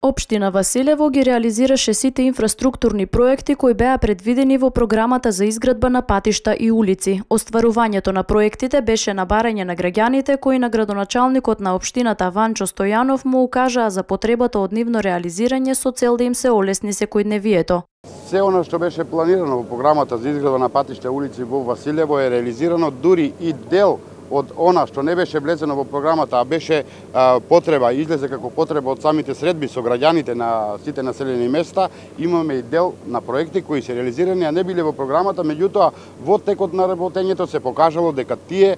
Општина Василево ги реализираше сите инфраструктурни проекти кои беа предвидени во програмата за изградба на патишта и улици. Остварувањето на проектите беше на барање на граѓаните кои на градоначалникот на општината Ванчо Стојанов му укажаа за потребата од нивно реализирање со цел да им се олесни секојдневието. Се оно што беше планирано во програмата за изградба на патишта и улици во Василево е реализирано, дури и дел од она што не беше влезено во програмата, а беше потреба, излезе како потреба од самите средби со граѓаните на сите населени места, имаме и дел на проекти кои се реализирани, а не биле во програмата, меѓутоа во текот на работењето се покажало дека тие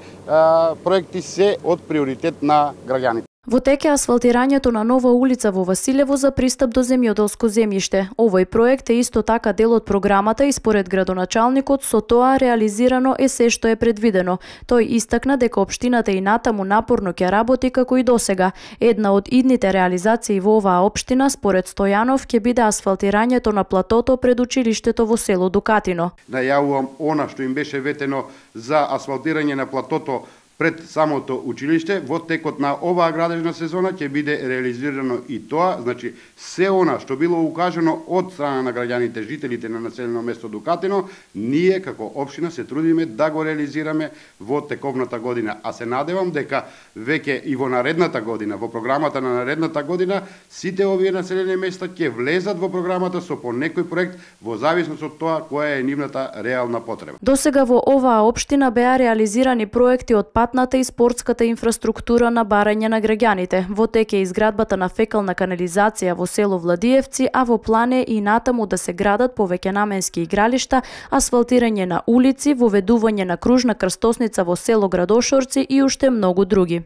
проекти се од приоритет на граѓаните. Во тек е асфалтирањето на нова улица во Василево за пристап до земјоделско земјиште. Овој проект е исто така дел од програмата и според градоначалникот со тоа реализирано е се што е предвидено. Тој истакна дека општината и натаму напорно ќе работи како и досега. Една од идните реализации во оваа општина според Стојанов ќе биде асфалтирањето на платото пред училиштето во село Дукатино. Најавувам она што им беше ветено за асфалтирање на платото пред самото училиште, во текот на оваа градежна сезона ќе биде реализирано и тоа, значи се она што било укажано од страна на граѓаните, жителите на населено место Дукатино, ние како општина се трудиме да го реализираме во тековната година, а се надевам дека веќе и во наредната година, во програмата на наредната година, сите овие населени места ќе влезат во програмата со по некој проект во зависност од тоа која е нивната реална потреба. Досега во оваа општина беа реализирани проекти од патната и спортската инфраструктура на барање на граѓаните. Во тек е изградбата на фекална канализација во село Владиевци, а во план е и натаму да се градат повеќе наменски игралишта, асфалтирање на улици, воведување на кружна крстосница во село Градошорци и уште многу други.